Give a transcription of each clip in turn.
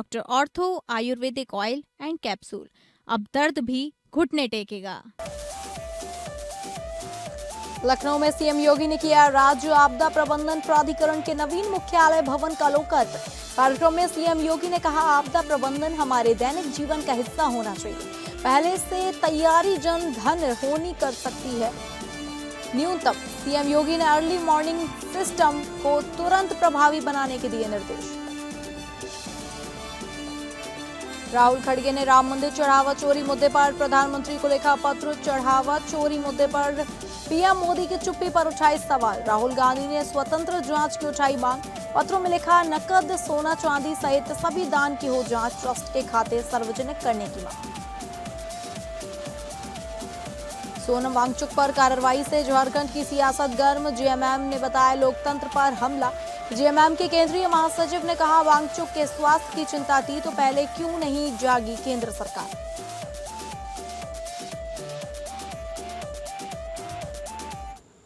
Doctor ortho Ayurvedic oil and capsule. अब दर्द भी घुटने टेकेगा। लखनऊ में सीएम योगी ने किया राज्य आपदा प्रबंधन प्राधिकरण के नवीन मुख्यालय भवन का लोकार्पण। कार्यक्रम में सीएम योगी ने कहा, आपदा प्रबंधन हमारे दैनिक जीवन का हिस्सा होना चाहिए। पहले से तैयारी जन धन होनी कर सकती है न्यूनतम। सीएम योगी ने अर्ली मॉर्निंग सिस्टम को तुरंत प्रभावी बनाने के दिए निर्देश। राहुल खड़गे ने राम मंदिर चढ़ावा चोरी मुद्दे पर प्रधानमंत्री को लिखा पत्र। चढ़ावा चोरी मुद्दे पर पीएम मोदी की चुप्पी पर उठाए सवाल। राहुल गांधी ने स्वतंत्र जांच की उठाई मांग। पत्रों में लिखा, नकद सोना चांदी सहित सभी दान की हो जांच, ट्रस्ट के खाते सार्वजनिक करने की मांग। सोनम वांगचुक पर कार्रवाई से झारखंड की सियासत गर्म। जेएमएम ने बताया लोकतंत्र पर हमला। जेएमएम के केंद्रीय महासचिव ने कहा, वांगचुक के स्वास्थ्य की चिंता थी तो पहले क्यों नहीं जागी केंद्र सरकार।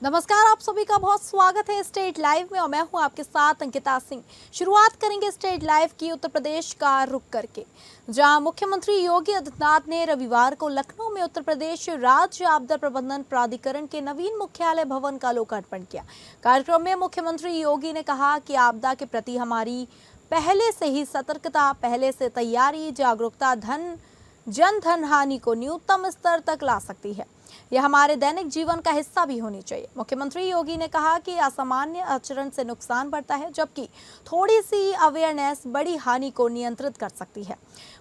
नमस्कार, आप सभी का बहुत स्वागत है स्टेट लाइव में और मैं हूं आपके साथ अंकिता सिंह। शुरुआत करेंगे स्टेट लाइव की उत्तर प्रदेश का रुख करके, जहां मुख्यमंत्री योगी आदित्यनाथ ने रविवार को लखनऊ में उत्तर प्रदेश राज्य आपदा प्रबंधन प्राधिकरण के नवीन मुख्यालय भवन का लोकार्पण किया। कार्यक्रम में मुख्यमंत्री योगी ने कहा कि आपदा के प्रति हमारी पहले से ही सतर्कता, पहले से तैयारी, जागरूकता जन धन हानि को न्यूनतम स्तर तक ला सकती है। यह हमारे दैनिक जीवन का हिस्सा भी होनी चाहिए। मुख्यमंत्री योगी ने कहा कि असामान्य आचरण से नुकसान बढ़ता है, जबकि थोड़ी सी अवेयरनेस बड़ी हानि को नियंत्रित कर सकती है।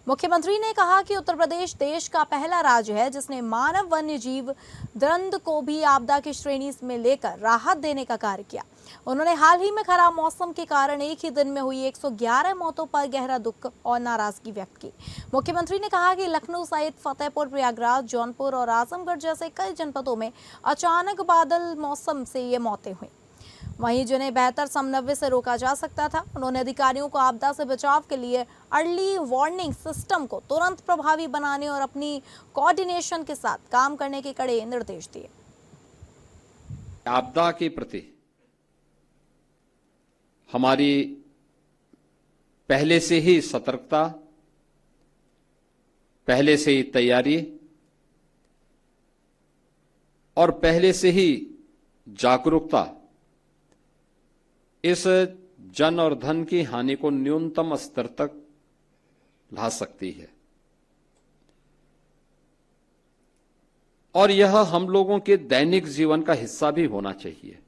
मुख्यमंत्री ने कहा कि उत्तर प्रदेश देश का पहला राज्य है जिसने मानव वन्य जीव द्वंद्व को भी आपदा की श्रेणी में लेकर राहत देने का कार्य किया। उन्होंने हाल ही में खराब मौसम के कारण एक ही दिन में हुई 111 मौतों पर गहरा दुख और नाराजगी व्यक्त की। मुख्यमंत्री ने कहा कि लखनऊ सहित फतेहपुर, प्रयागराज, जौनपुर और आजमगढ़ जैसे कई जनपदों में अचानक बादल मौसम से ये मौतें हुई, वहीं जिन्हें बेहतर समन्वय से रोका जा सकता था। उन्होंने अधिकारियों को आपदा से बचाव के लिए अर्ली वार्निंग सिस्टम को तुरंत प्रभावी बनाने और अपनी कोऑर्डिनेशन के साथ काम करने के कड़े निर्देश दिए। आपदा के प्रति हमारी पहले से ही सतर्कता, पहले से ही तैयारी और पहले से ही जागरूकता इस जन और धन की हानि को न्यूनतम स्तर तक ला सकती है। और यह हम लोगों के दैनिक जीवन का हिस्सा भी होना चाहिए।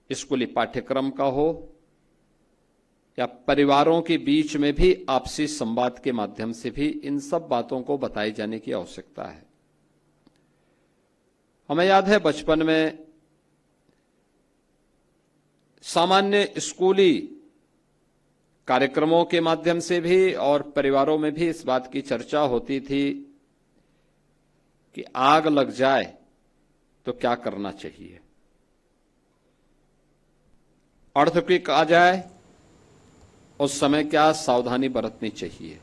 स्कूली पाठ्यक्रम का हो या परिवारों के बीच में भी आपसी संवाद के माध्यम से भी इन सब बातों को बताई जाने की आवश्यकता है। हमें याद है बचपन में सामान्य स्कूली कार्यक्रमों के माध्यम से भी और परिवारों में भी इस बात की चर्चा होती थी कि आग लग जाए तो क्या करना चाहिए, अर्थक्वेक आ जाए उस समय क्या सावधानी बरतनी चाहिए।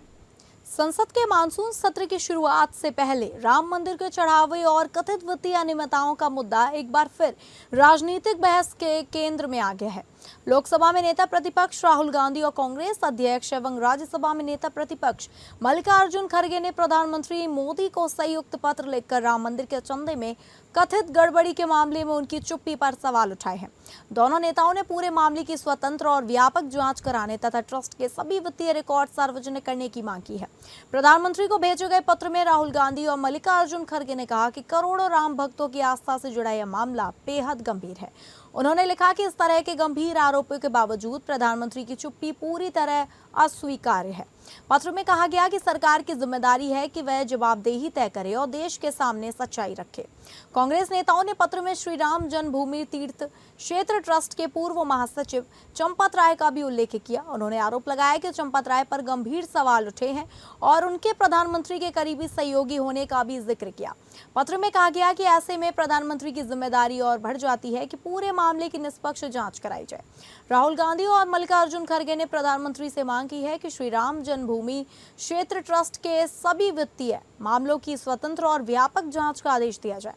संसद के मानसून सत्र की शुरुआत से पहले राम मंदिर के चढ़ावे और कथित वित्तीय अनियमितताओं का मुद्दा एक बार फिर राजनीतिक बहस के केंद्र में आ गया है। लोकसभा में नेता प्रतिपक्ष राहुल गांधी और कांग्रेस अध्यक्ष एवं राज्यसभा में नेता प्रतिपक्ष मल्लिकार्जुन खड़गे ने प्रधानमंत्री मोदी को संयुक्त पत्र लिखकर राम मंदिर के चंदे में कथित गड़बड़ी के मामले में उनकी चुप्पी पर सवाल उठाए हैं। दोनों नेताओं ने पूरे मामले की स्वतंत्र और व्यापक जांच कराने तथा ट्रस्ट के सभी वित्तीय रिकॉर्ड सार्वजनिक करने की मांग की है। प्रधानमंत्री को भेजे गए पत्र में राहुल गांधी और मल्लिकार्जुन खड़गे ने कहा कि करोड़ों राम भक्तों की आस्था से जुड़ा यह मामला बेहद गंभीर है। उन्होंने लिखा कि इस तरह के गंभीर आरोपों के बावजूद प्रधानमंत्री की चुप्पी पूरी तरह अस्वीकार्य है। पत्र में कहा गया कि सरकार की जिम्मेदारी है कि वह जवाबदेही तय करे और देश के सामने सच्चाई रखे। कांग्रेस नेताओं ने पत्र में श्री राम जन्मभूमि तीर्थ क्षेत्र ट्रस्ट के पूर्व महासचिव चंपत राय का भी उल्लेख किया। उन्होंने आरोप लगाया कि चंपत राय पर गंभीर सवाल उठे हैं और उनके प्रधानमंत्री के करीबी सहयोगी होने का भी जिक्र किया। पत्र में कहा गया कि ऐसे में प्रधानमंत्री की जिम्मेदारी और बढ़ जाती है कि पूरे मामले की निष्पक्ष जांच कराई जाए। राहुल गांधी और मल्लिकार्जुन खड़गे ने प्रधानमंत्री से मांग की है कि श्री राम जन्मभूमि क्षेत्र ट्रस्ट के सभी वित्तीय मामलों की स्वतंत्र और व्यापक जांच का आदेश दिया जाए।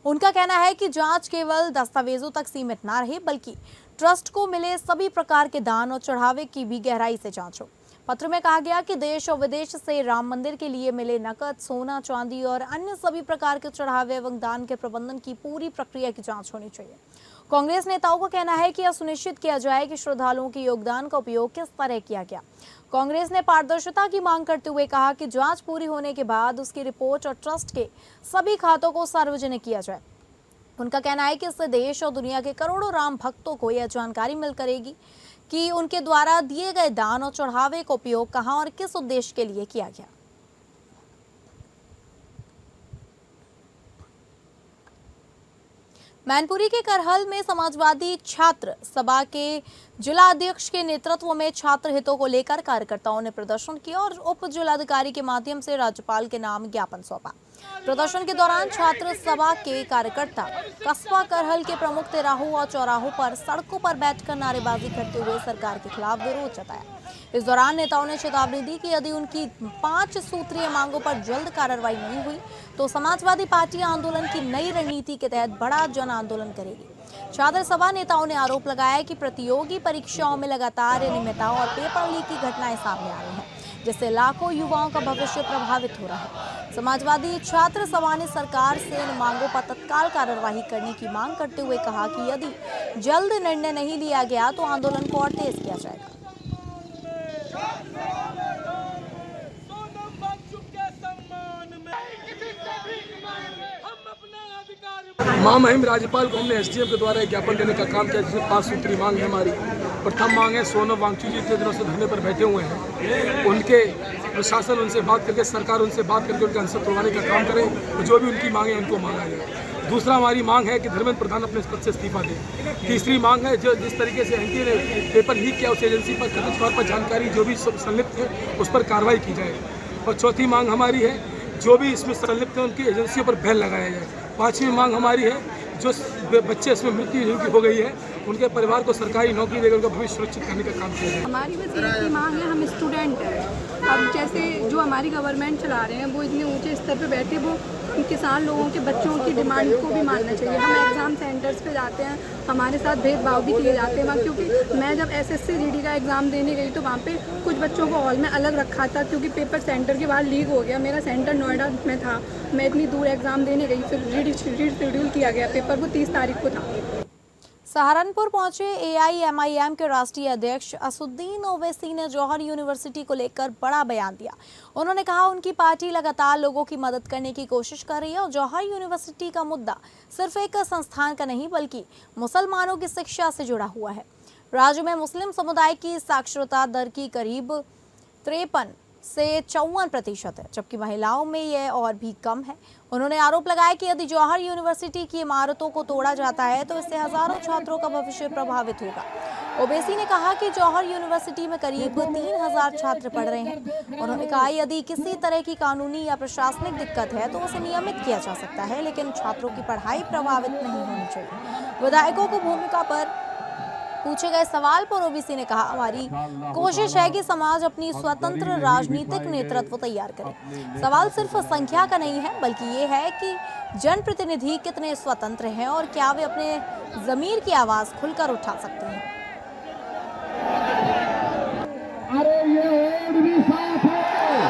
उनका कहना है कि जांच केवल दस्तावेजों तक सीमित न रहे बल्कि ट्रस्ट को मिले सभी प्रकार के दान और चढ़ावे की भी गहराई से जांच हो। पत्र में कहा गया कि देश और विदेश से राम मंदिर के लिए मिले नकद, सोना, चांदी और अन्य सभी प्रकार के चढ़ावे एवं दान के प्रबंधन की पूरी प्रक्रिया की जांच होनी चाहिए। कांग्रेस नेताओं का कहना है कि यह सुनिश्चित किया जाए कि श्रद्धालुओं के योगदान का उपयोग किस तरह किया गया। कांग्रेस ने पारदर्शिता की मांग करते हुए कहा कि जांच पूरी होने के बाद उसकी रिपोर्ट और ट्रस्ट के सभी खातों को सार्वजनिक किया जाए। उनका कहना है कि इससे देश और दुनिया के करोड़ों राम भक्तों को यह जानकारी मिल करेगी कि उनके द्वारा दिए गए दान और चढ़ावे का उपयोग कहां और किस उद्देश्य के लिए किया गया। मैनपुरी के करहल में समाजवादी छात्र सभा के जिला अध्यक्ष के नेतृत्व में छात्र हितों को लेकर कार्यकर्ताओं ने प्रदर्शन किया और उप जिलाधिकारी के माध्यम से राज्यपाल के नाम ज्ञापन सौंपा। प्रदर्शन के दौरान छात्र सभा के कार्यकर्ता कस्बा करहल के प्रमुख तिराहों और चौराहों पर सड़कों पर बैठकर नारेबाजी करते हुए सरकार के खिलाफ विरोध जताया। इस दौरान नेताओं ने चेतावनी दी कि यदि उनकी 5 सूत्रीय मांगों पर जल्द कार्रवाई नहीं हुई तो समाजवादी पार्टी आंदोलन की नई रणनीति के तहत बड़ा जन आंदोलन करेगी। छात्र सभा नेताओं ने आरोप लगाया कि प्रतियोगी परीक्षाओं में लगातार अनियमितताओं और पेपर लीक की घटनाएं सामने आ रही हैं, जिससे लाखों युवाओं का भविष्य प्रभावित हो रहा है। समाजवादी छात्र सभा ने सरकार से इन मांगों पर तत्काल कार्यवाही करने की मांग करते हुए कहा कि यदि जल्द निर्णय नहीं लिया गया तो आंदोलन को और तेज किया जाएगा। महामहिम राज्यपाल को हमने एसडीएम के द्वारा एक ज्ञापन देने का काम किया, जिसमें 5 सूत्री मांग है हमारी। प्रथम मांग है सोनम वांगचुक जी इतने दिनों से धरने पर बैठे हुए हैं, उनके प्रशासन उनसे बात करके, सरकार उनसे बात करके उनका अंसर तोड़वाने का काम करे, तो जो भी उनकी मांगे उनको मांगा जाए। दूसरा हमारी मांग है कि धर्मेंद्र प्रधान अपने पद से इस्तीफा दें। तीसरी मांग है जो जिस तरीके से एनटीए ने पेपर लीक किया उस एजेंसी पर कथित तौर पर जानकारी जो भी संलिप्त है उस पर कार्रवाई की जाए। और चौथी मांग हमारी है जो भी इसमें संलिप्त है उनकी एजेंसियों पर बैन लगाया जाए। पांचवी मांग हमारी है जो बच्चे इसमें मृत्यु जिनकी हो गई है उनके परिवार को सरकारी नौकरी देकर उनका भविष्य सुरक्षित करने का काम किया जाए। हमारी बस एक ही मांग है, हम स्टूडेंट हैं। अब जैसे जो हमारी गवर्नमेंट चला रहे हैं वो इतने ऊंचे स्तर पे बैठे, वो किसान लोगों के बच्चों की डिमांड को भी मानना चाहिए। हम एग्ज़ाम सेंटर्स पे जाते हैं, हमारे साथ भेदभाव भी किए जाते हैं वहाँ, क्योंकि मैं जब एसएससी जीडी का एग्ज़ाम देने गई तो वहाँ पे कुछ बच्चों को हॉल में अलग रखा था क्योंकि पेपर सेंटर के बाहर लीक हो गया। मेरा सेंटर नोएडा में था, मैं इतनी दूर एग्ज़ाम देने गई, फिर रीशेड्यूल किया गया पेपर, वो 30 तारीख को था। सहारनपुर पहुंचे एआईएमआईएम के राष्ट्रीय अध्यक्ष असुद्दीन ओवैसी ने जौहर यूनिवर्सिटी को लेकर बड़ा बयान दिया। उन्होंने कहा उनकी पार्टी लगातार लोगों की मदद करने की कोशिश कर रही है और जौहर यूनिवर्सिटी का मुद्दा सिर्फ एक संस्थान का नहीं बल्कि मुसलमानों की शिक्षा से जुड़ा हुआ है। राज्य में मुस्लिम समुदाय की साक्षरता दर की करीब 53 से 54% है, जबकि महिलाओं में यह और भी कम है। उन्होंने आरोप लगाया कि यदि जौहर यूनिवर्सिटी की इमारतों को तोड़ा जाता है तो इससे हजारों छात्रों का भविष्य प्रभावित होगा। ओवैसी ने कहा कि जौहर यूनिवर्सिटी में करीब 3000 छात्र पढ़ रहे हैं। उन्होंने कहा यदि किसी तरह की कानूनी या प्रशासनिक दिक्कत है तो उसे नियमित किया जा सकता है, लेकिन छात्रों की पढ़ाई प्रभावित नहीं होनी चाहिए। विधायकों को भूमिका पर पूछे गए सवाल पर ओवैसी ने कहा हमारी कोशिश है कि समाज अपनी स्वतंत्र राजनीतिक नेतृत्व तैयार करे। सवाल सिर्फ संख्या का नहीं है बल्कि ये है कि जनप्रतिनिधि कितने स्वतंत्र हैं और क्या वे अपने जमीर की आवाज खुलकर उठा सकते हैं। अरे ये भी साथ है,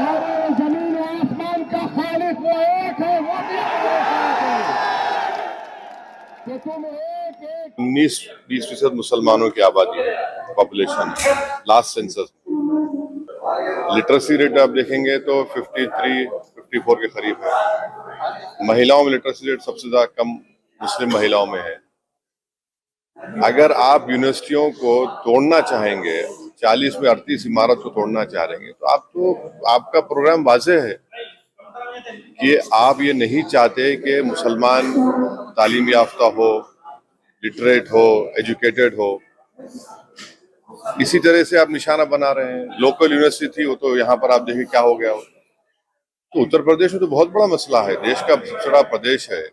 अरे जमीन आसमान का खालिक वो एक है, वो भी साथ है कि तुम 19-20% मुसलमानों की आबादी है, population last census. Literacy rate आप देखेंगे तो 53-54 के करीब है। महिलाओं में लिटरेसी रेट सबसे ज्यादा कम मुस्लिम महिलाओं में है। अगर आप यूनिवर्सिटियों को तोड़ना चाहेंगे, 40 में 38 इमारत को तोड़ना चाहेंगे तो आपका प्रोग्राम वाज़ेह है कि आप ये नहीं चाहते कि मुसलमान तालीम याफ्ता हो, लिटरेट हो, एजुकेटेड हो। इसी तरह से आप निशाना बना रहे हैं। लोकल यूनिवर्सिटी थी वो तो यहाँ पर आप देखिए क्या हो गया हो। तो उत्तर प्रदेश में तो बहुत बड़ा मसला है, देश का सबसे बड़ा प्रदेश है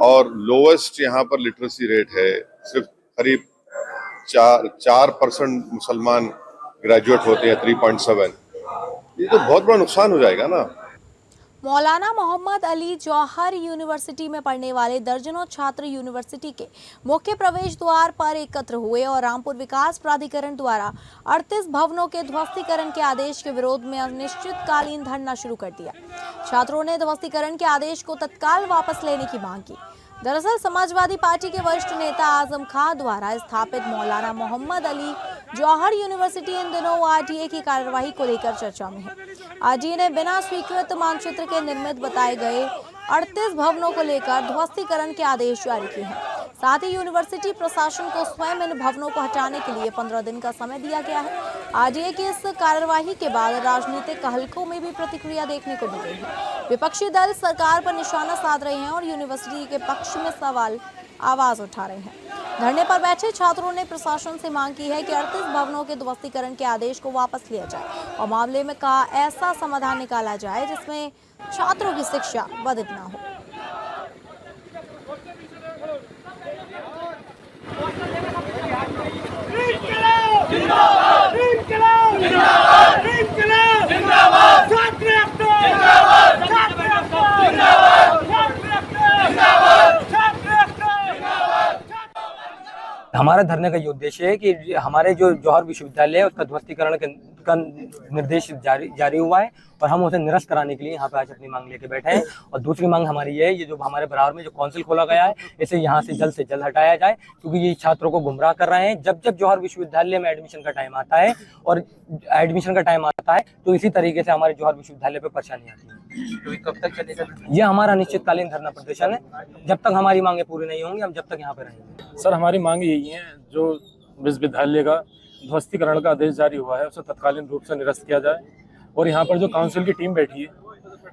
और लोवेस्ट यहाँ पर लिटरेसी रेट है। सिर्फ करीब 4% मुसलमान ग्रेजुएट होते हैं, 3.7। ये तो बहुत बड़ा नुकसान हो जाएगा ना। मौलाना मोहम्मद अली जौहर यूनिवर्सिटी में पढ़ने वाले दर्जनों छात्र यूनिवर्सिटी के मुख्य प्रवेश द्वार पर एकत्र हुए और रामपुर विकास प्राधिकरण द्वारा 38 भवनों के ध्वस्तीकरण के आदेश के विरोध में अनिश्चितकालीन धरना शुरू कर दिया। छात्रों ने ध्वस्तीकरण के आदेश को तत्काल वापस लेने की मांग की। दरअसल समाजवादी पार्टी के वरिष्ठ नेता आजम खां द्वारा स्थापित मौलाना मोहम्मद अली जौहर यूनिवर्सिटी इन दिनों आरटीए की कार्यवाही को लेकर चर्चा में है। आरटीए ने बिना स्वीकृत मानचित्र के निर्मित बताए गए 38 भवनों को लेकर ध्वस्तीकरण के आदेश जारी किए हैं। साथ ही यूनिवर्सिटी प्रशासन को स्वयं इन भवनों को हटाने के लिए 15 दिन का समय दिया गया है। आरटीए की इस कार्यवाही के बाद राजनीतिक हलकों में भी प्रतिक्रिया देखने को मिल रही है। विपक्षी दल सरकार पर निशाना साध रहे हैं और यूनिवर्सिटी के पक्ष में सवाल आवाज उठा रहे हैं। धरने पर बैठे छात्रों ने प्रशासन से मांग की है कि 38 भवनों के ध्वस्तीकरण के आदेश को वापस लिया जाए और मामले में का ऐसा समाधान निकाला जाए जिसमें छात्रों की शिक्षा बाधित न हो। हमारा धरने का ये उद्देश्य है कि हमारे जो जौहर विश्वविद्यालय है उसका ध्वस्तीकरण का निर्देश जारी हुआ है और हम उसे निरस्त कराने के लिए यहाँ पे आज अपनी मांग लेके बैठे हैं। और दूसरी मांग हमारी ये है, ये जो हमारे बराबर में जो काउंसिल खोला गया है इसे यहाँ से जल्द हटाया जाए, क्योंकि ये छात्रों को गुमराह कर रहे हैं। जब जौहर विश्वविद्यालय में एडमिशन का टाइम आता है तो इसी तरीके से हमारे जौहर विश्वविद्यालय पे परेशानी आती है। तो कब तक चलेगा? ये हमारा अनिश्चितकालीन धरना प्रदर्शन है, जब तक हमारी मांगे पूरी नहीं होंगी हम जब तक यहाँ पे रहेंगे। सर, हमारी मांग यही है, जो विश्वविद्यालय का ध्वस्तीकरण का आदेश जारी हुआ है उसे तत्कालीन रूप से निरस्त किया जाए। और यहाँ पर जो काउंसिल की टीम बैठी है,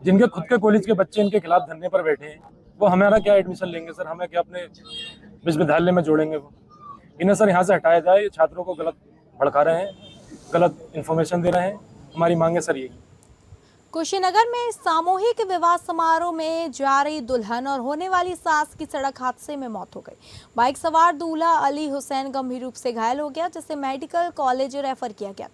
जिनके खुद के कॉलेज के बच्चे इनके खिलाफ धरने पर बैठे हैं, वो हमारा क्या एडमिशन लेंगे सर? हमें क्या अपने विश्वविद्यालय में जोड़ेंगे? वो इन्हें सर यहाँ से हटाया जाए। ये छात्रों को गलत भड़का रहे हैं, गलत इन्फॉर्मेशन दे रहे हैं। हमारी मांगे सर यही। कुशीनगर में सामूहिक विवाह समारोह में जा रही दुल्हन और होने वाली सास की सड़क हादसे में मौत हो गई। बाइक सवार दूल्हा अली हुसैन गंभीर रूप से घायल हो गया, जिसे मेडिकल कॉलेज रेफर किया गया।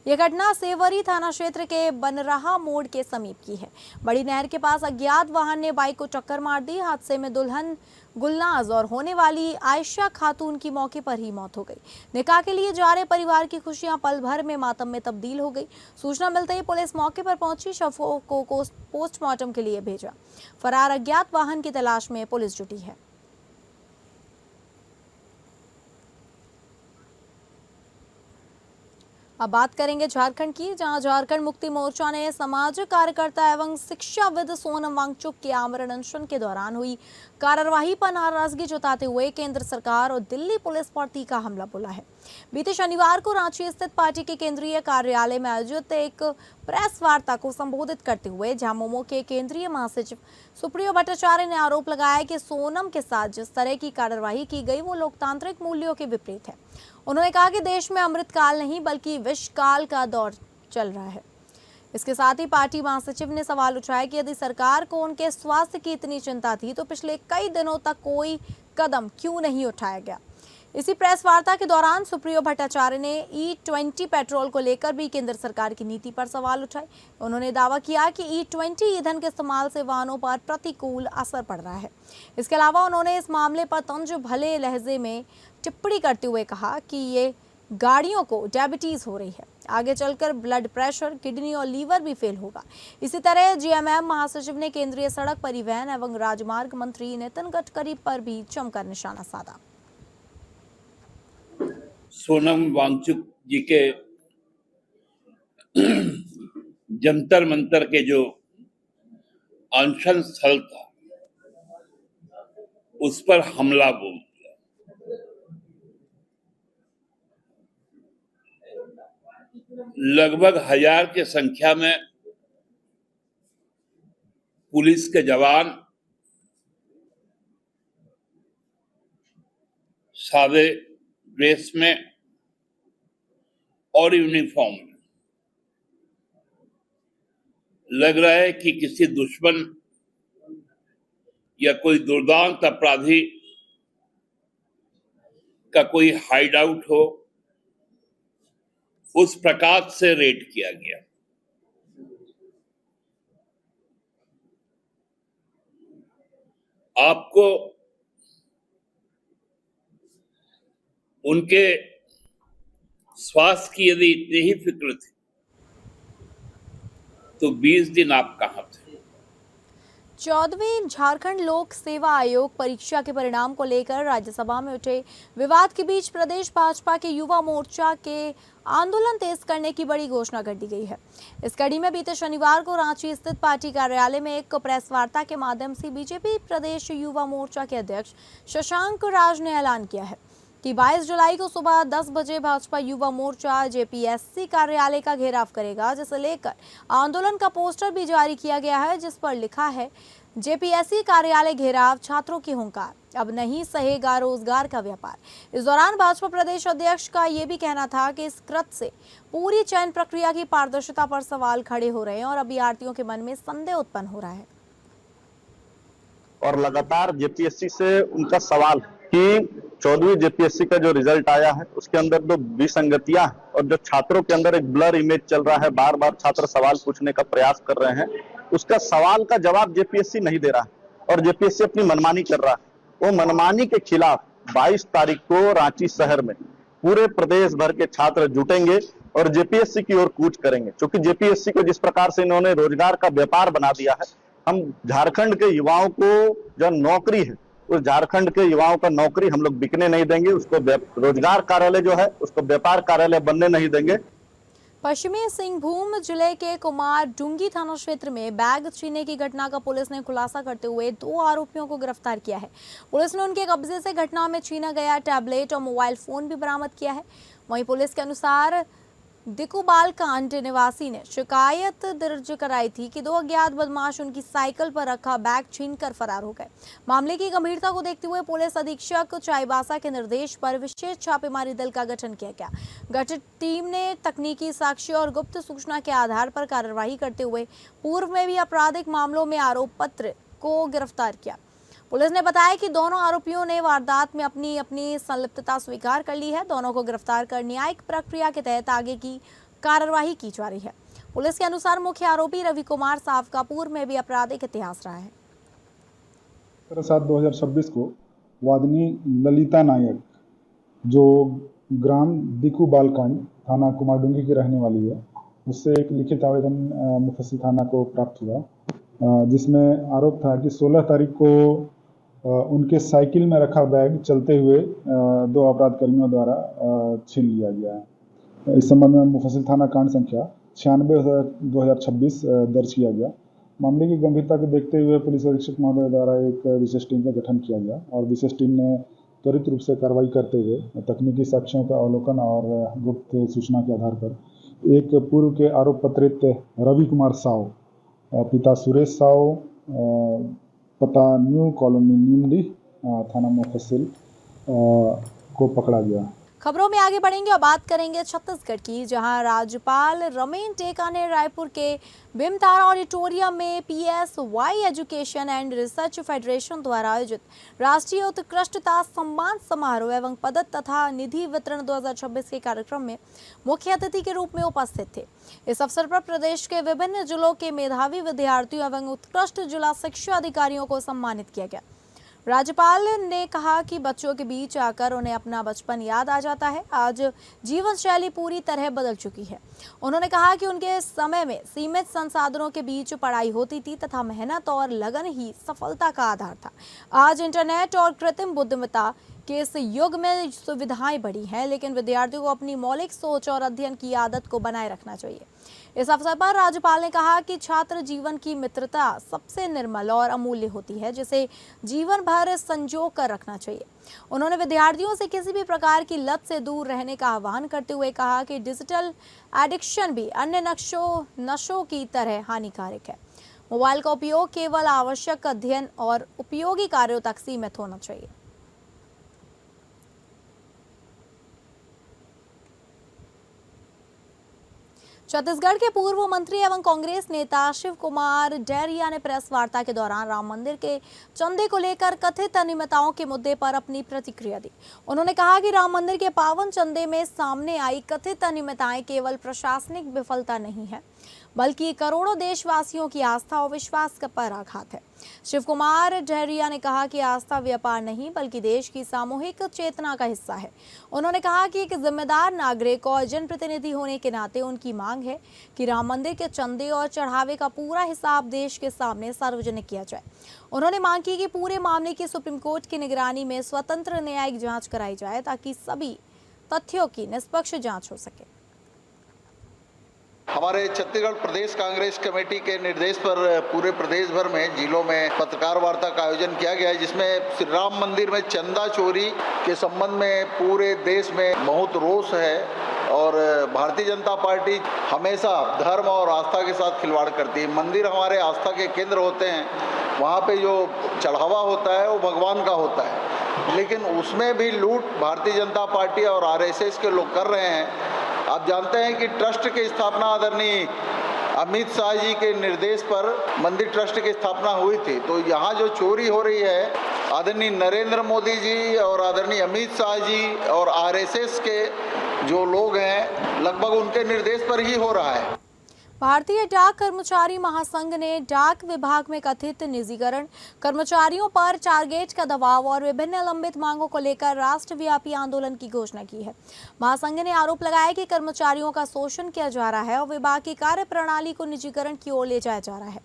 यह घटना सेवरी थाना क्षेत्र के बनराहा मोड़ के समीप की है। बड़ी नहर के पास अज्ञात वाहन ने बाइक को टक्कर मार दी। हादसे में दुल्हन गुलनाज और होने वाली आयशा खातून की मौके पर ही मौत हो गई। निकाह के लिए जा रहे परिवार की खुशियां पल भर में मातम में तब्दील हो गई। सूचना मिलते ही पुलिस मौके पर पहुंची, शवों को पोस्टमार्टम के लिए भेजा। फरार अज्ञात वाहन की तलाश में पुलिस जुटी है। अब बात करेंगे झारखंड की, जहां झारखंड मुक्ति मोर्चा ने समाज कार्यकर्ता एवं शिक्षाविद सोनम वांगचुक के आमरण अनशन के दौरान हुई कार्यवाही पर नाराजगी जताते हुए केंद्र सरकार और दिल्ली पुलिस पर तीखा हमला बोला है। बीते शनिवार को रांची स्थित पार्टी के केंद्रीय कार्यालय में आयोजित एक प्रेस वार्ता को संबोधित करते हुए झामुमो के केंद्रीय महासचिव सुप्रियो भट्टाचार्य ने आरोप लगाया कि सोनम के साथ जिस तरह की कार्यवाही की गई वो लोकतांत्रिक मूल्यों के विपरीत है। उन्होंने कहा कि देश में अमृतकाल नहीं बल्कि विषकाल का दौर चल रहा है। इसके साथ ही पार्टी महासचिव ने सवाल उठाया कि यदि सरकार को उनके स्वास्थ्य की इतनी चिंता थी तो पिछले कई दिनों तक कोई कदम क्यों नहीं उठाया गया। इसी प्रेस वार्ता के दौरान सुप्रियो भट्टाचार्य ने E20 पेट्रोल को लेकर भी केंद्र सरकार की नीति पर सवाल उठाए। उन्होंने दावा किया कि E20 ईंधन के इस्तेमाल से वाहनों पर प्रतिकूल असर पड़ रहा है। इसके अलावा उन्होंने इस मामले पर तंज भले लहजे में टिप्पणी करते हुए कहा कि ये गाड़ियों को डायबिटीज हो रही है, आगे चलकर ब्लड प्रेशर, किडनी और लीवर भी फेल होगा। इसी तरह जीएमएम महासचिव ने केंद्रीय सड़क परिवहन एवं राजमार्ग मंत्री नितिन गडकरी पर भी जमकर निशाना साधा। सोनम वांगचुक जी के जंतर मंतर के जो अनशन स्थल था उस पर हमला बोल दिया। लगभग 1000 की संख्या में पुलिस के जवान सादे ड्रेस में और यूनिफॉर्म में, लग रहा है कि किसी दुश्मन या कोई दुर्दांत अपराधी का कोई हाइड आउट हो, उस प्रकार से रेड किया गया। आपको उनके स्वास्थ्य की यदि इतनी ही फिक्र थी तो 20 दिन आप कहां थे? 14वीं झारखंड लोक सेवा आयोग परीक्षा के परिणाम को लेकर राज्यसभा में उठे विवाद के बीच प्रदेश भाजपा के युवा मोर्चा के आंदोलन तेज करने की बड़ी घोषणा कर दी गई है। इस कड़ी में बीते शनिवार को रांची स्थित पार्टी कार्यालय में एक प्रेस वार्ता के माध्यम से बीजेपी प्रदेश युवा मोर्चा के अध्यक्ष शशांक राज ने ऐलान किया है कि 22 जुलाई को सुबह 10 बजे भाजपा युवा मोर्चा जेपीएससी कार्यालय का घेराव करेगा, जिसे लेकर आंदोलन का पोस्टर भी जारी किया गया है, जिस पर लिखा है जेपीएससी कार्यालय घेराव, छात्रों की हुंकार, अब नहीं सहेगा रोजगार का व्यापार। इस दौरान भाजपा प्रदेश अध्यक्ष का ये भी कहना था कि इस कृत्य से पूरी चयन प्रक्रिया की पारदर्शिता पर सवाल खड़े हो रहे हैं और अभ्यर्थियों के मन में संदेह उत्पन्न हो रहा है। और लगातार जेपीएससी से उनका सवाल कि 14वीं जेपीएससी का जो रिजल्ट आया है उसके अंदर जो विसंगतियां और जो छात्रों के अंदर एक ब्लर इमेज चल रहा है, बार बार छात्र सवाल पूछने का प्रयास कर रहे हैं, उसका सवाल का जवाब जेपीएससी नहीं दे रहा है और जेपीएससी अपनी मनमानी कर रहा है। वो मनमानी के खिलाफ 22 तारीख को रांची शहर में पूरे प्रदेश भर के छात्र जुटेंगे और जेपीएससी की ओर कूच करेंगे, क्योंकि जेपीएससी को जिस प्रकार से इन्होंने रोजगार का व्यापार बना दिया है, हम झारखंड के युवाओं को जो नौकरी है उस झारखंड के युवाओं का नौकरी हम लोग बिकने नहीं देंगे, उसको रोजगार कार्यालय जो है उसको व्यापार कार्यालय बनने नहीं देंगे। पश्चिमी सिंहभूम जिले के कुमार डुंगी थाना क्षेत्र में बैग छीनने की घटना का पुलिस ने खुलासा करते हुए 2 आरोपियों को गिरफ्तार किया है। पुलिस ने उनके कब्जे से घटना में छीना गया टैबलेट और मोबाइल फोन भी बरामद किया है। वहीं पुलिस के अनुसार दिकुबाल कांड निवासी ने शिकायत दर्ज कराई थी कि 2 अज्ञात बदमाश उनकी साइकिल पर रखा बैग छीनकर फरार हो गए। मामले की गंभीरता को देखते हुए पुलिस अधीक्षक चाईबासा के निर्देश पर विशेष छापेमारी दल का गठन किया गया। गठित टीम ने तकनीकी साक्ष्य और गुप्त सूचना के आधार पर कार्रवाई करते हुए पूर्व में भी आपराधिक मामलों में आरोप पत्र को गिरफ्तार किया। पुलिस ने बताया कि दोनों आरोपियों ने वारदात में अपनी संलिप्तता स्वीकार कर ली है। दोनों को गिरफ्तार कर न्यायिक प्रक्रिया के तहत आगे की कार्रवाई की जा रही है। पुलिस के अनुसार मुख्य आरोपी रवि कुमार साव का पूर्व में भी आपराधिक इतिहास रहा है। 7/2026 को वादिनी ललिता नायक जो ग्राम दिकू बालकांड थाना कुमारडुंगी की रहने वाली है, उससे एक लिखित आवेदन मुफस्सिल थाना को प्राप्त हुआ, जिसमें आरोप था कि 16 तारीख को उनके साइकिल में रखा बैग चलते हुए 2 अपराध कर्मियों द्वारा छीन लिया गया है। इस संबंध में मुफस्सिल थाना कांड संख्या 96/2026 दर्ज किया गया। मामले की गंभीरता को देखते हुए पुलिस अधीक्षक महोदय द्वारा एक विशेष टीम का गठन किया गया और विशेष टीम ने त्वरित रूप से कार्रवाई करते हुए तकनीकी साक्ष्यों का अवलोकन और गुप्त सूचना के आधार पर एक पूर्व के आरोप पत्रित रवि कुमार साव, पिता सुरेश साव, पता न्यू कॉलोनी नीमडी, थाना मुफस्सिल को पकड़ा गया। खबरों में आगे बढ़ेंगे और बात करेंगे छत्तीसगढ़ की, जहां राज्यपाल रमेन टेका ने रायपुर के भीमतारा ऑडिटोरियम में PSY education and research federation द्वारा आयोजित राष्ट्रीय उत्कृष्टता सम्मान समारोह एवं पदक तथा निधि वितरण 2026 के कार्यक्रम में मुख्य अतिथि के रूप में उपस्थित थे। इस अवसर पर प्रदेश के विभिन्न जिलों के मेधावी विद्यार्थियों एवं उत्कृष्ट जिला शिक्षा अधिकारियों को सम्मानित किया गया। राज्यपाल ने कहा कि बच्चों के बीच आकर उन्हें अपना बचपन याद आ जाता है। आज जीवन शैली पूरी तरह बदल चुकी है। उन्होंने कहा कि उनके समय में सीमित संसाधनों के बीच पढ़ाई होती थी तथा मेहनत और लगन ही सफलता का आधार था। आज इंटरनेट और कृत्रिम बुद्धिमत्ता के इस युग में सुविधाएं बढ़ी हैं, लेकिन विद्यार्थियों को अपनी मौलिक सोच और अध्ययन की आदत को बनाए रखना चाहिए। इस अवसर पर राज्यपाल ने कहा कि छात्र जीवन की मित्रता सबसे निर्मल और अमूल्य होती है, जिसे जीवन भर संजो कर रखना चाहिए। उन्होंने विद्यार्थियों से किसी भी प्रकार की लत से दूर रहने का आह्वान करते हुए कहा कि डिजिटल एडिक्शन भी अन्य नशों की तरह हानिकारक है। मोबाइल का उपयोग केवल आवश्यक अध्ययन और उपयोगी कार्यों तक सीमित होना चाहिए। छत्तीसगढ़ के पूर्व मंत्री एवं कांग्रेस नेता शिव कुमार डैरिया ने प्रेस वार्ता के दौरान राम मंदिर के चंदे को लेकर कथित अनियमितताओं के मुद्दे पर अपनी प्रतिक्रिया दी। उन्होंने कहा कि राम मंदिर के पावन चंदे में सामने आई कथित अनियमितताएं केवल प्रशासनिक विफलता नहीं है, बल्कि करोड़ों देशवासियों की आस्था और विश्वास का पर आघात है। शिव कुमार डहरिया ने कहा कि आस्था व्यापार नहीं बल्कि देश की सामूहिक चेतना का हिस्सा है। उन्होंने कहा कि एक जिम्मेदार नागरिक और जनप्रतिनिधि होने के नाते उनकी मांग है कि राम मंदिर के चंदे और चढ़ावे का पूरा हिसाब देश के सामने सार्वजनिक किया जाए। उन्होंने मांग की कि पूरे मामले की सुप्रीम कोर्ट की निगरानी में स्वतंत्र न्यायिक जांच कराई जाए ताकि सभी तथ्यों की निष्पक्ष जांच हो सके। हमारे छत्तीसगढ़ प्रदेश कांग्रेस कमेटी के निर्देश पर पूरे प्रदेश भर में जिलों में पत्रकार वार्ता का आयोजन किया गया है, जिसमें श्री राम मंदिर में चंदा चोरी के संबंध में पूरे देश में बहुत रोष है और भारतीय जनता पार्टी हमेशा धर्म और आस्था के साथ खिलवाड़ करती है। मंदिर हमारे आस्था के केंद्र होते हैं, वहाँ पे जो चढ़ावा होता है वो भगवान का होता है, लेकिन उसमें भी लूट भारतीय जनता पार्टी और आरएसएस के लोग कर रहे हैं। आप जानते हैं कि ट्रस्ट की स्थापना आदरणीय अमित शाह जी के निर्देश पर मंदिर ट्रस्ट की स्थापना हुई थी, तो यहाँ जो चोरी हो रही है आदरणीय नरेंद्र मोदी जी और आदरणीय अमित शाह जी और आरएसएस के जो लोग हैं लगभग उनके निर्देश पर ही हो रहा है। भारतीय डाक कर्मचारी महासंघ ने डाक विभाग में कथित निजीकरण, कर्मचारियों पर टारगेट का दबाव और विभिन्न लंबित मांगों को लेकर राष्ट्रव्यापी आंदोलन की घोषणा की है। महासंघ ने आरोप लगाया कि कर्मचारियों का शोषण किया जा रहा है और विभाग की कार्य प्रणाली को निजीकरण की ओर ले जाया जा रहा है।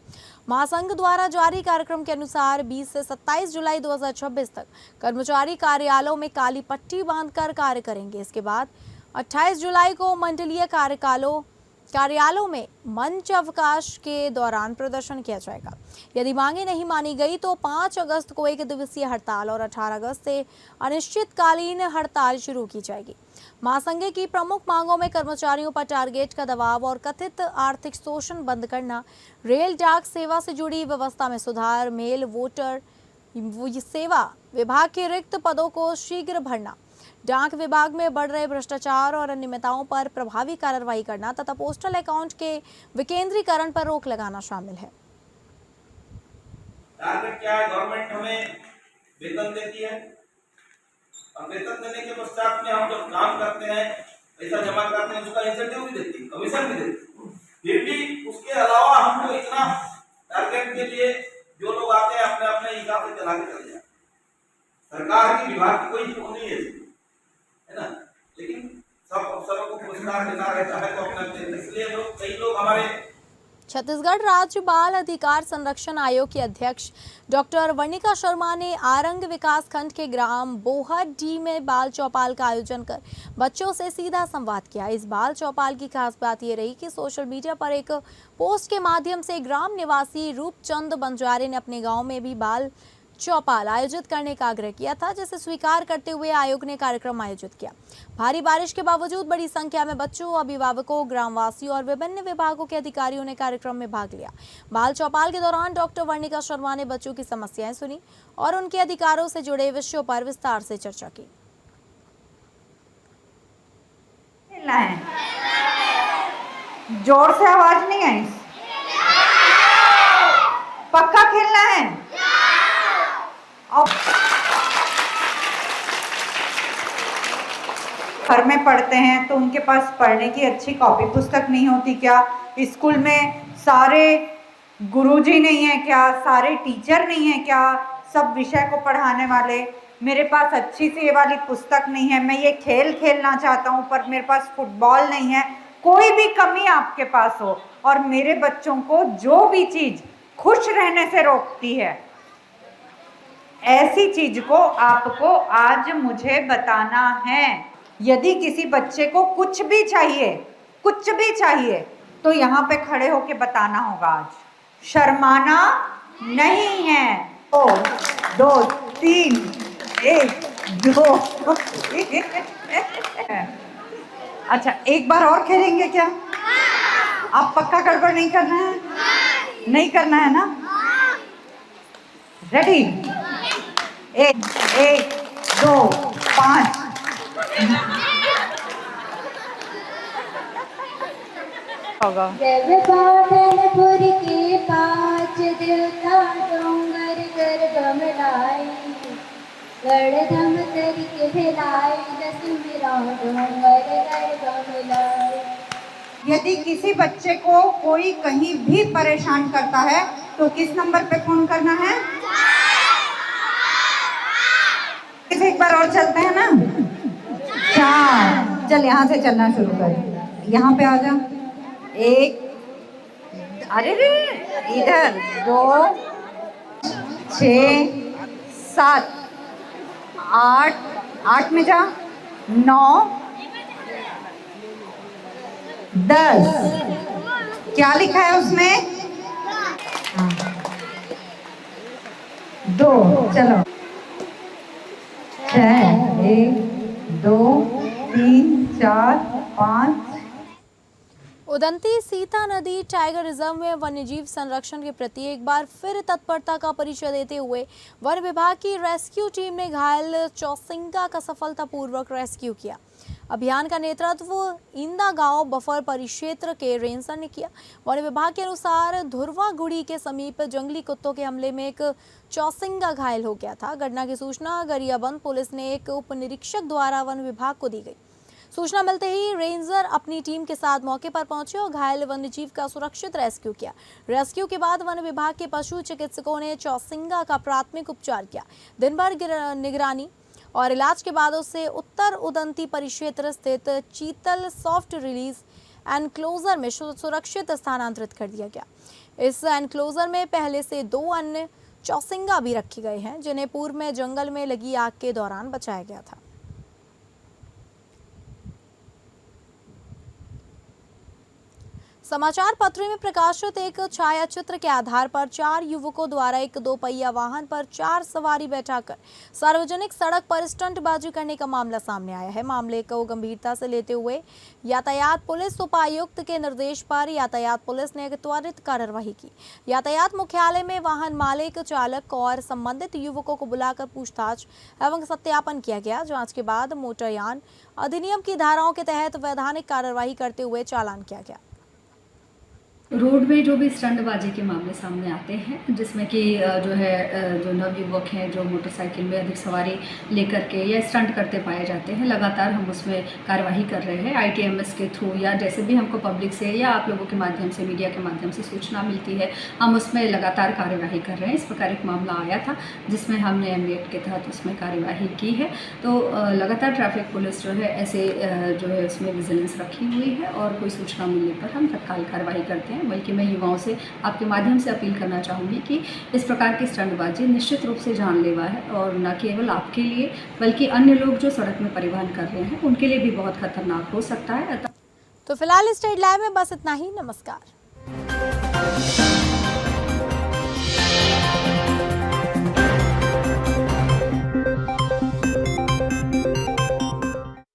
महासंघ द्वारा जारी कार्यक्रम के अनुसार 20 से 27 जुलाई 2026 तक कर्मचारी कार्यालयों में काली पट्टी बांधकर कार्य करेंगे। इसके बाद 28 जुलाई को मंडलीय कार्यालयों में मंच अवकाश के दौरान प्रदर्शन किया जाएगा। यदि मांगे नहीं मानी गई तो 5 अगस्त को 1 दिवसीय हड़ताल और 18 अगस्त से अनिश्चितकालीन हड़ताल शुरू की जाएगी। महासंघ की प्रमुख मांगों में कर्मचारियों पर टारगेट का दबाव और कथित आर्थिक शोषण बंद करना, रेल डाक सेवा से जुड़ी व्यवस्था में सुधार, मेल वोटर सेवा विभाग के रिक्त पदों को शीघ्र भरना, डाक विभाग में बढ़ रहे भ्रष्टाचार और अनियमितताओं पर प्रभावी कार्रवाई करना तथा पोस्टल अकाउंट के विकेंद्रीकरण पर रोक लगाना शामिल है। टारगेट क्या है? गवर्नमेंट हमें वेतन देती है और वेतन देने के पश्चात में हम जब काम करते हैं, पैसा जमा करते हैं, उसका इंसेंटिव भी देती है, कमीशन भी देती है। फिर भी उसके अलावा हमको इतना टारगेट के लिए जो लोग आते हैं अपने अपने हिसाब से चला के चले जाते। सरकार की विभाग की कोई वो नहीं है ना, लेकिन सब अफसरों को पुरस्कार देना रहता है तो अपने, इसलिए कई लोग हमारे छत्तीसगढ़ राज्य बाल अधिकार संरक्षण आयोग की अध्यक्ष डॉक्टर वर्णिका शर्मा ने आरंग विकास खंड के ग्राम बोहरडी में बाल चौपाल का आयोजन कर बच्चों से सीधा संवाद किया। इस बाल चौपाल की खास बात ये रही कि सोशल मीडिया पर एक पोस्ट के माध्यम से ग्राम निवासी रूपचंद बंजारे ने अपने गांव में भी बाल चौपाल आयोजित करने का आग्रह किया था, जिसे स्वीकार करते हुए आयोग ने कार्यक्रम आयोजित किया। भारी बारिश के बावजूद बड़ी संख्या में बच्चों, अभिभावकों, ग्रामवासियों और विभिन्न विभागों के अधिकारियों ने कार्यक्रम में भाग लिया। बाल चौपाल के दौरान डॉक्टर वर्णिका शर्मा ने बच्चों की समस्याएं सुनी और उनके अधिकारों से जुड़े विषयों पर विस्तार से चर्चा की। जोर से आवाज नहीं आई। पक्का खेलना है। घर में पढ़ते हैं तो उनके पास पढ़ने की अच्छी कॉपी पुस्तक नहीं होती क्या? स्कूल में सारे गुरुजी नहीं है क्या? सारे टीचर नहीं है क्या सब विषय को पढ़ाने वाले? मेरे पास अच्छी सी ये वाली पुस्तक नहीं है। मैं ये खेल खेलना चाहता हूँ पर मेरे पास फुटबॉल नहीं है। कोई भी कमी आपके पास हो और मेरे बच्चों को जो भी चीज खुश रहने से रोकती है, ऐसी चीज को आपको आज मुझे बताना है। यदि किसी बच्चे को कुछ भी चाहिए तो यहाँ पे खड़े होके बताना होगा। आज शर्माना नहीं है। 2 3 1 2 अच्छा, एक बार और खेलेंगे क्या? आप पक्का गड़बड़ नहीं करना है? नहीं करना है ना? रेडी? 1 2 5 होगा। जब पाटनपुर के पाँच देवता डोंगर कर बमलाई, गढ़धम करके भिलाई, दस मेरा डोंगर कर बमलाई। यदि किसी बच्चे को कोई कहीं भी परेशान करता है तो किस नंबर पे फोन करना है? एक बार और चलते हैं ना, 4। चल यहाँ से चलना शुरू कर, यहाँ पे आ जा। 1, अरे रे इधर 2, 6, 7, 8 में जा, 9, 10। क्या लिखा है उसमें? 2। चलो 6, 1, 2, 3, 4, 5। उदंती सीता नदी टाइगर रिजर्व में वन्यजीव संरक्षण के प्रति एक बार फिर तत्परता का परिचय देते हुए वन विभाग की रेस्क्यू टीम ने घायल चौसिंगा का सफलतापूर्वक रेस्क्यू किया। अभियान का नेतृत्व इंदा गांव बफर परिक्षेत्र के रेंजर ने किया। वन विभाग के अनुसार धुरवागुड़ी के समीप जंगली कुत्तों के हमले में एक चौसिंगा घायल हो गया था। घटना की सूचना गरियाबंद पुलिस ने एक उप निरीक्षक द्वारा वन विभाग को दी गई। सूचना मिलते ही रेंजर अपनी टीम के साथ मौके पर पहुंचे और घायल वन्यजीव का सुरक्षित रेस्क्यू किया। रेस्क्यू के बाद वन विभाग के पशु चिकित्सकों ने चौसिंगा का प्राथमिक उपचार किया। दिन भर निगरानी और इलाज के बाद उसे उत्तर उदंती परिक्षेत्र स्थित चीतल सॉफ्ट रिलीज एनक्लोजर में सुरक्षित स्थानांतरित कर दिया गया। इस एनक्लोजर में पहले से 2 अन्य चौसिंगा भी रखे गए हैं, जिन्हें पूर्व में जंगल में लगी आग के दौरान बचाया गया था। समाचार पत्र में प्रकाशित एक छायाचित्र के आधार पर 4 युवकों द्वारा एक 2 पहिया वाहन पर 4 सवारी बैठाकर सार्वजनिक सड़क पर स्टंटबाजी करने का मामला सामने आया है। मामले को गंभीरता से लेते हुए यातायात पुलिस उपायुक्त के निर्देश पर यातायात पुलिस ने त्वरित कार्रवाई की। यातायात मुख्यालय में वाहन मालिक, चालक और संबंधित युवकों को बुलाकर पूछताछ एवं सत्यापन किया गया। जांच के बाद मोटरयान अधिनियम की धाराओं के तहत वैधानिक कार्रवाई करते हुए चालान किया गया। रोड में जो भी स्टंटबाजी के मामले सामने आते हैं, जिसमें कि जो नवयुवक हैं जो मोटरसाइकिल में अधिक सवारी लेकर के या स्टंट करते पाए जाते हैं, लगातार हम उसमें कार्यवाही कर रहे हैं। ITMS के थ्रू या जैसे भी हमको पब्लिक से या आप लोगों के माध्यम से, मीडिया के माध्यम से सूचना मिलती है, हम उसमें लगातार कार्यवाही कर रहे हैं। इस प्रकार एक मामला आया था जिसमें हमने MV एक्ट के तहत उसमें कार्यवाही की है। तो लगातार ट्रैफिक पुलिस जो है ऐसे उसमें विजिलेंस रखी हुई है और कोई सूचना मिलने पर हम तत्काल कार्रवाई करते हैं। बल्कि मैं युवाओं से आपके माध्यम से अपील करना चाहूँगी कि इस प्रकार की स्टंटबाजी निश्चित रूप से जानलेवा है और न केवल आपके लिए बल्कि अन्य लोग जो सड़क में परिवहन कर रहे हैं उनके लिए भी बहुत खतरनाक हो सकता है। तो फिलहाल इस स्टेट लाइव में बस इतना ही। नमस्कार।